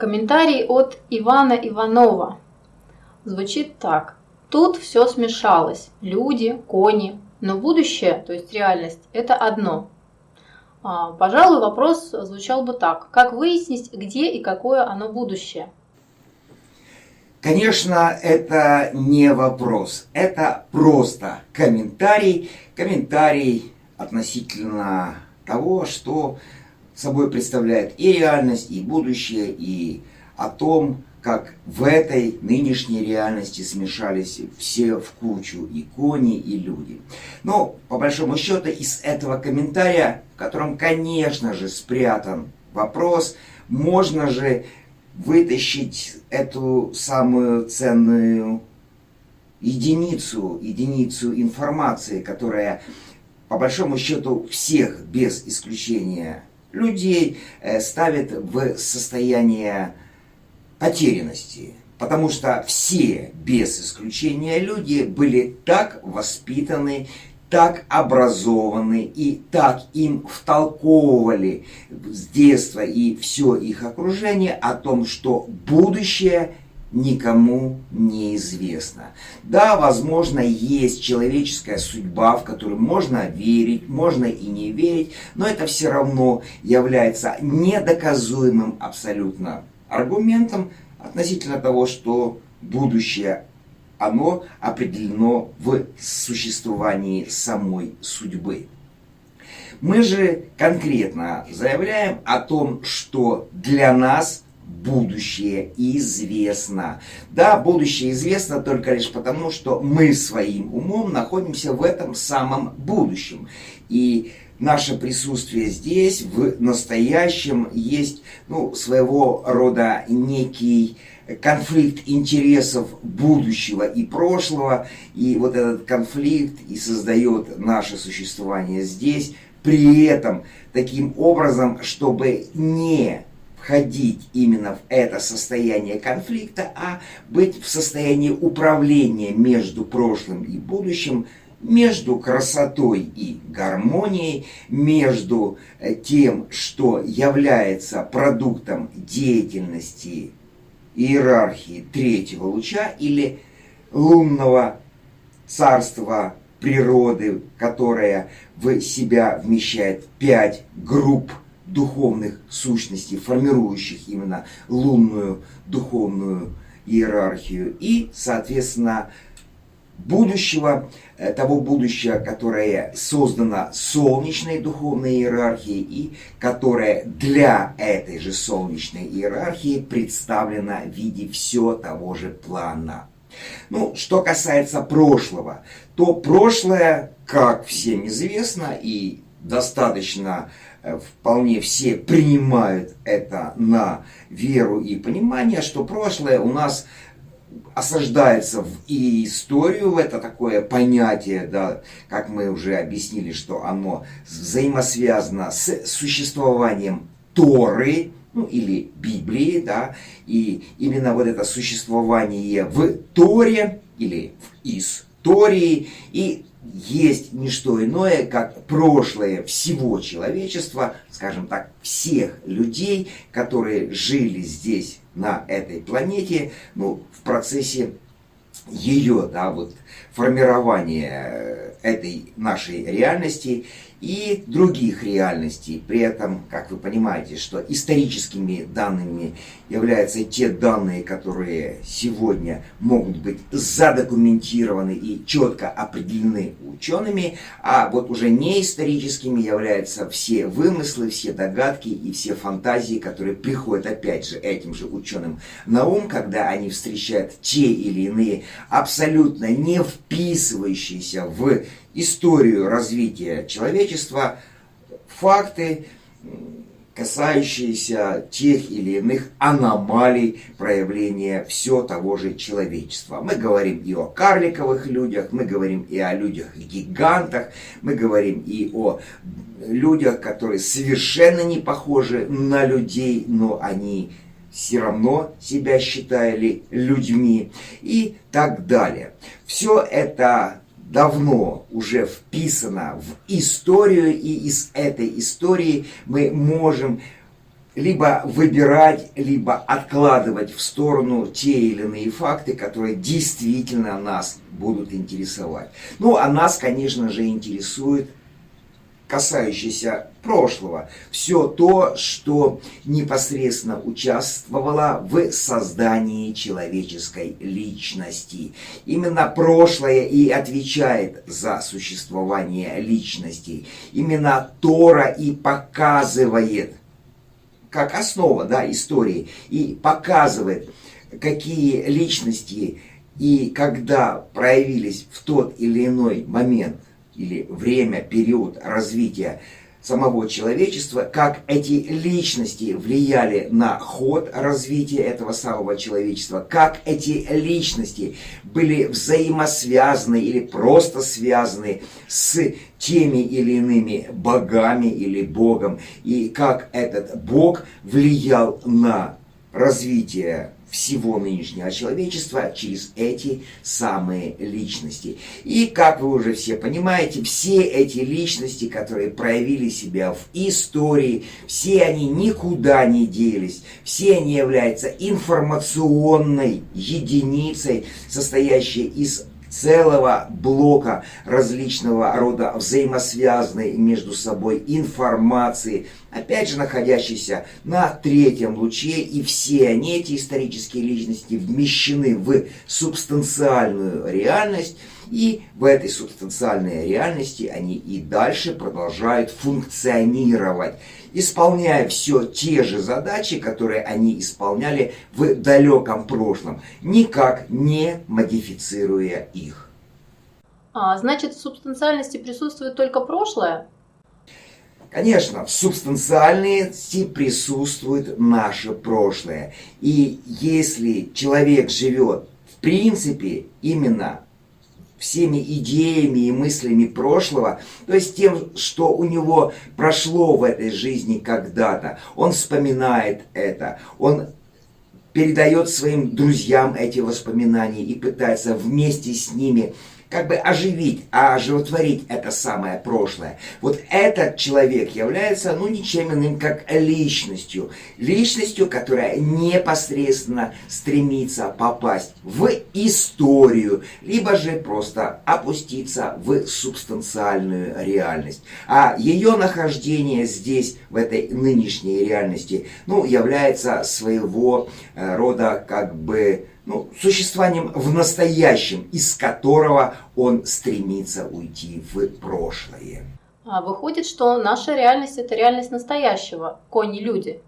Комментарий от Ивана Иванова звучит так. Тут все смешалось. Люди, кони. Но будущее, то есть реальность, это одно. Пожалуй, вопрос звучал бы так. Как выяснить, где и какое оно будущее? Конечно, это не вопрос. Это просто комментарий. Комментарий относительно того, что собой представляет и реальность, и будущее, и о том, как в этой нынешней реальности смешались все в кучу, и кони, и люди. Но, по большому счету, из этого комментария, в котором, конечно же, спрятан вопрос, можно же вытащить эту самую ценную единицу информации, которая, по большому счету, всех без исключения людей ставит в состояние потерянности. Потому что все, без исключения люди, были так воспитаны, так образованы и так им втолковывали с детства и все их окружение о том, что будущее никому не известно. Да, возможно, есть человеческая судьба, в которую можно верить, можно и не верить, но это все равно является недоказуемым абсолютно аргументом относительно того, что будущее, оно определено в существовании самой судьбы. Мы же конкретно заявляем о том, что для нас будущее известно. Да, будущее известно только лишь потому, что мы своим умом находимся в этом самом будущем. И наше присутствие здесь, в настоящем, есть своего рода некий конфликт интересов будущего и прошлого. И вот этот конфликт и создает наше существование здесь. При этом таким образом, чтобы не входить именно в это состояние конфликта, а быть в состоянии управления между прошлым и будущим, между красотой и гармонией, между тем, что является продуктом деятельности иерархии третьего луча или лунного царства природы, которая в себя вмещает 5 групп духовных сущностей, формирующих именно лунную духовную иерархию, и, соответственно, будущего, того будущего, которое создано солнечной духовной иерархией и которое для этой же солнечной иерархии представлено в виде все того же плана. Что касается прошлого, то прошлое, как всем известно, и достаточно вполне все принимают это на веру и понимание, что прошлое у нас осаждается в историю, это такое понятие, да, как мы уже объяснили, что оно взаимосвязано с существованием Торы, или Библии, да, и именно вот это существование в Торе или в истории и есть не что иное, как прошлое всего человечества, скажем так, всех людей, которые жили здесь, на этой планете, в процессе ее, да, формирования этой нашей реальности и других реальностей. При этом, как вы понимаете, что историческими данными являются те данные, которые сегодня могут быть задокументированы и четко определены учеными, а уже не историческими являются все вымыслы, все догадки и все фантазии, которые приходят опять же этим же ученым на ум, когда они встречают те или иные абсолютно не вписывающиеся в историю развития человечества факты, касающиеся тех или иных аномалий проявления все того же человечества. Мы говорим и о карликовых людях, мы говорим и о людях-гигантах, мы говорим и о людях, которые совершенно не похожи на людей, но они все равно себя считали людьми и так далее. Все это давно уже вписано в историю, и из этой истории мы можем либо выбирать, либо откладывать в сторону те или иные факты, которые действительно нас будут интересовать. Ну, а нас, конечно же, интересует касающееся прошлого. Все то, что непосредственно участвовало в создании человеческой личности. Именно прошлое и отвечает за существование личностей. Именно Тора и показывает, как основа, да, истории, и показывает, какие личности и когда проявились в тот или иной момент или время, период развития самого человечества, как эти личности влияли на ход развития этого самого человечества, как эти личности были взаимосвязаны или просто связаны с теми или иными богами или Богом, и как этот Бог влиял на развитие всего нынешнего человечества через эти самые личности. И, как вы уже все понимаете, все эти личности, которые проявили себя в истории, все они никуда не делись, все они являются информационной единицей, состоящей из целого блока различного рода взаимосвязанной между собой информации, опять же находящейся на третьем луче, и все они, эти исторические личности, вмещены в субстанциальную реальность, и в этой субстанциальной реальности они и дальше продолжают функционировать, исполняя все те же задачи, которые они исполняли в далеком прошлом, никак не модифицируя их. Значит, в субстанциальности присутствует только прошлое? Конечно, в субстанциальности присутствует наше прошлое. И если человек живет в принципе именно всеми идеями и мыслями прошлого, то есть тем, что у него прошло в этой жизни когда-то, он вспоминает это, он передает своим друзьям эти воспоминания и пытается вместе с ними как бы оживить, оживотворить это самое прошлое. Вот этот человек является, ничем иным, как личностью. Личностью, которая непосредственно стремится попасть в историю, либо же просто опуститься в субстанциальную реальность. А ее нахождение здесь, в этой нынешней реальности, является своего рода как бы существованием в настоящем, из которого он стремится уйти в прошлое. Выходит, что наша реальность – это реальность настоящего, кони-люди.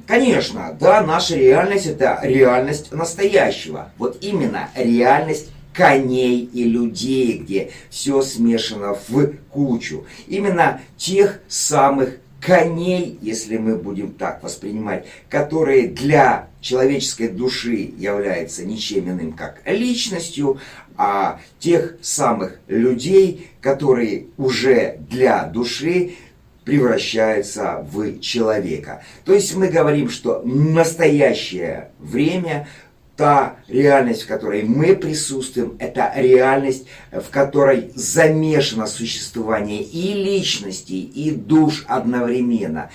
Конечно, да, наша реальность – это реальность настоящего. Вот именно реальность коней и людей, где все смешано в кучу. Именно тех самых коней, если мы будем так воспринимать, которые для человеческой души являются ничем иным, как личностью, а тех самых людей, которые уже для души превращаются в человека. То есть мы говорим, что настоящее время, та реальность, в которой мы присутствуем, это реальность, в которой замешано существование и личностей, и душ одновременно.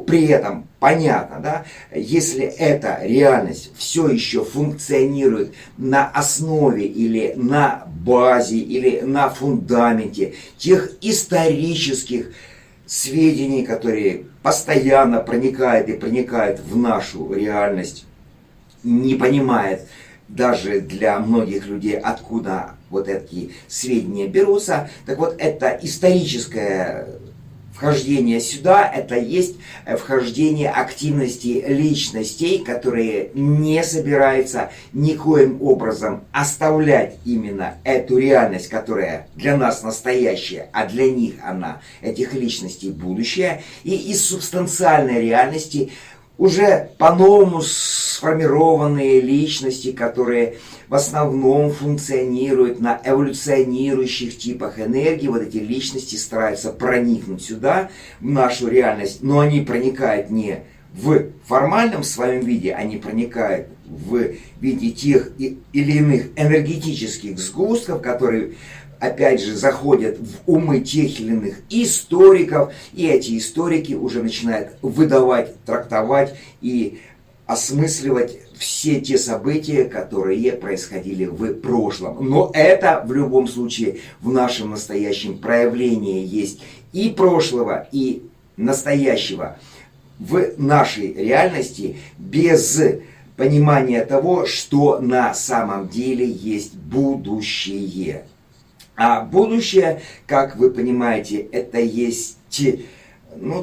При этом понятно, да, если эта реальность все еще функционирует на основе или на базе, или на фундаменте тех исторических сведений, которые постоянно проникают и проникают в нашу реальность, не понимает даже для многих людей, откуда вот эти сведения берутся. Так вот, это историческое вхождение сюда, это есть вхождение активности личностей, которые не собираются никоим образом оставлять именно эту реальность, которая для нас настоящая, а для них она, этих личностей, будущее. И из субстанциальной реальности уже по-новому сформированные личности, которые в основном функционируют на эволюционирующих типах энергии, вот эти личности стараются проникнуть сюда, в нашу реальность, но они проникают не в формальном своем виде, они проникают в виде тех или иных энергетических сгустков, которые опять же, заходят в умы тех или иных историков, и эти историки уже начинают выдавать, трактовать и осмысливать все те события, которые происходили в прошлом. Но это в любом случае в нашем настоящем проявлении есть и прошлого, и настоящего в нашей реальности без понимания того, что на самом деле есть будущее. А будущее, как вы понимаете, это есть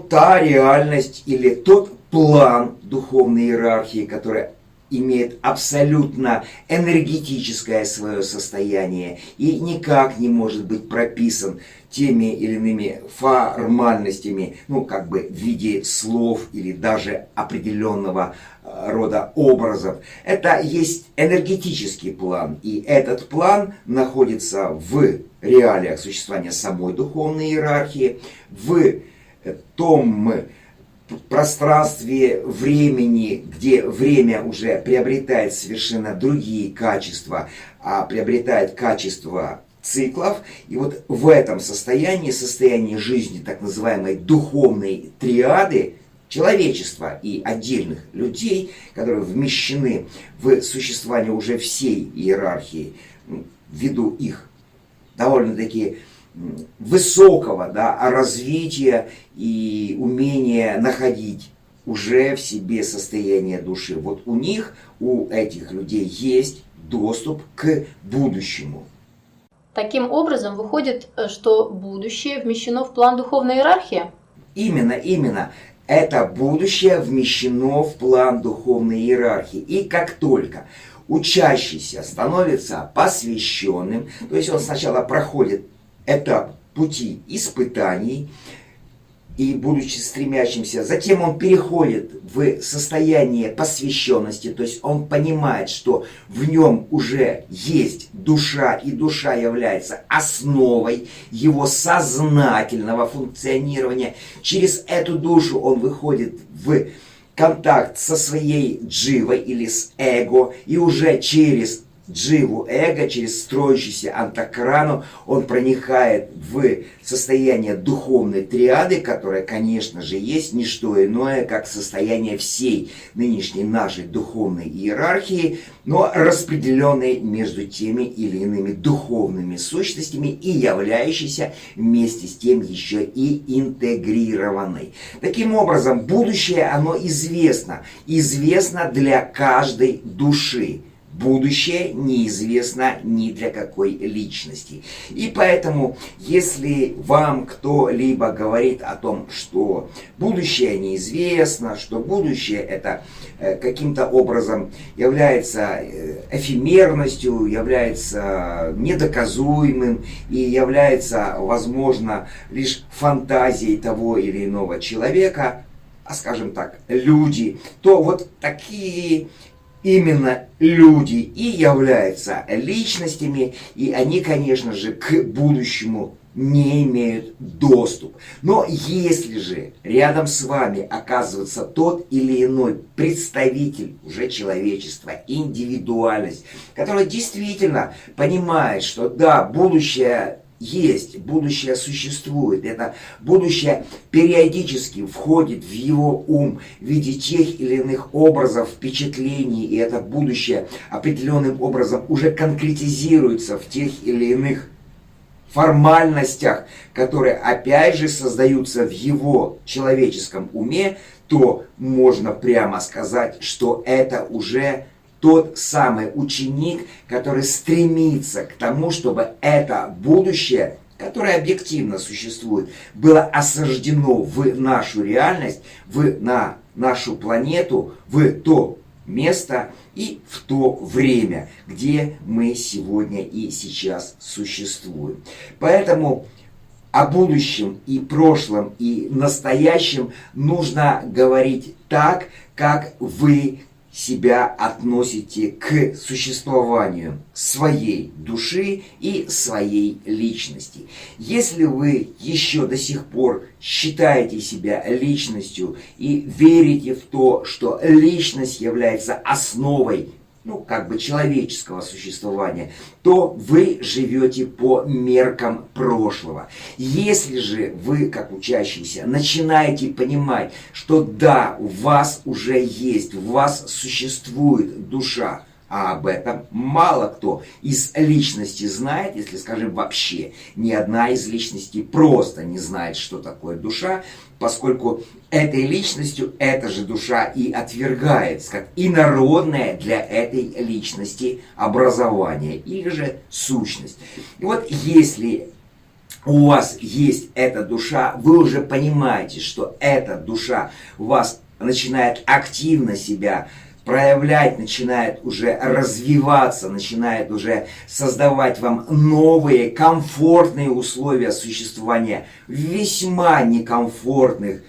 та реальность или тот план духовной иерархии, который имеет абсолютно энергетическое свое состояние и никак не может быть прописан теми или иными формальностями, в виде слов или даже определенного рода образов. Это есть энергетический план, и этот план находится в реалиях существования самой духовной иерархии, в том пространстве времени, где время уже приобретает совершенно другие качества, а приобретает качество циклов. И вот в этом состоянии жизни так называемой духовной триады человечества и отдельных людей, которые вмещены в существование уже всей иерархии, ввиду их довольно-таки высокого развития и умения находить уже в себе состояние души. Вот у этих людей есть доступ к будущему. Таким образом, выходит, что будущее вмещено в план духовной иерархии? Именно. Это будущее вмещено в план духовной иерархии. И как только учащийся становится посвященным, то есть он сначала проходит этап пути испытаний, и будучи стремящимся, затем он переходит в состояние посвященности, то есть он понимает, что в нем уже есть душа, и душа является основой его сознательного функционирования. Через эту душу он выходит в контакт со своей дживой или с эго, и уже через дживу эго, через строящийся антакрану, он проникает в состояние духовной триады, которая, конечно же, есть не что иное, как состояние всей нынешней нашей духовной иерархии, но распределенной между теми или иными духовными сущностями и являющейся вместе с тем еще и интегрированной. Таким образом, будущее, оно известно для каждой души. Будущее неизвестно ни для какой личности. И поэтому, если вам кто-либо говорит о том, что будущее неизвестно, что будущее это каким-то образом является эфемерностью, является недоказуемым и является, возможно, лишь фантазией того или иного человека, а скажем так, люди, то вот такие именно люди и являются личностями, и они, конечно же, к будущему не имеют доступ. Но если же рядом с вами оказывается тот или иной представитель уже человечества, индивидуальность, который действительно понимает, что да, будущее есть, будущее существует, это будущее периодически входит в его ум в виде тех или иных образов, впечатлений, и это будущее определенным образом уже конкретизируется в тех или иных формальностях, которые опять же создаются в его человеческом уме, то можно прямо сказать, что это уже тот самый ученик, который стремится к тому, чтобы это будущее, которое объективно существует, было осаждено в нашу реальность, на нашу планету, в то место и в то время, где мы сегодня и сейчас существуем. Поэтому о будущем и прошлом и настоящем нужно говорить так, как вы себя относите к существованию своей души и своей личности. Если вы еще до сих пор считаете себя личностью и верите в то, что личность является основой человеческого существования, то вы живете по меркам прошлого. Если же вы, как учащийся, начинаете понимать, что да, у вас уже есть, у вас существует душа, а об этом мало кто из личности знает, если, скажем, вообще ни одна из личностей просто не знает, что такое душа, поскольку этой личностью эта же душа и отвергается, как инородное для этой личности образование или же сущность. И вот если у вас есть эта душа, вы уже понимаете, что эта душа у вас начинает активно себя проявлять, начинает уже развиваться, начинает уже создавать вам новые комфортные условия существования в весьма некомфортных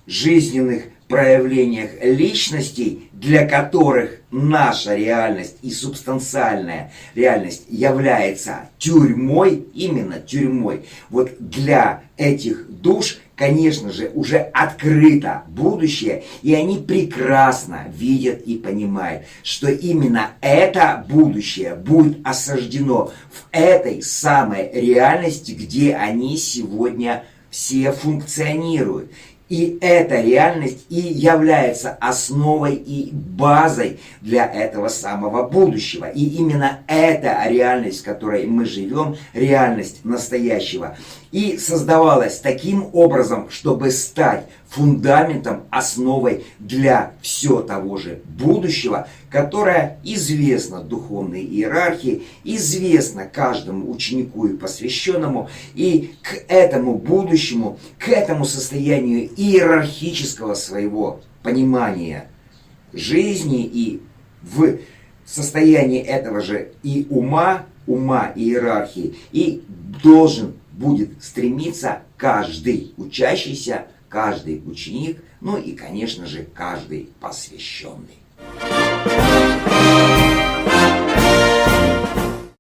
жизненных проявлениях личностей, для которых наша реальность и субстанциальная реальность является тюрьмой, именно тюрьмой. Вот для этих душ, конечно же, уже открыто будущее, и они прекрасно видят и понимают, что именно это будущее будет осаждено в этой самой реальности, где они сегодня все функционируют. И эта реальность и является основой и базой для этого самого будущего. И именно эта реальность, в которой мы живем, реальность настоящего, и создавалась таким образом, чтобы стать фундаментом, основой для все того же будущего, которое известно духовной иерархии, известно каждому ученику и посвященному, и к этому будущему, к этому состоянию иерархического своего понимания жизни и в состоянии этого же и ума иерархии, и должен будет стремиться каждый учащийся, каждый ученик, ну и, конечно же, каждый посвященный.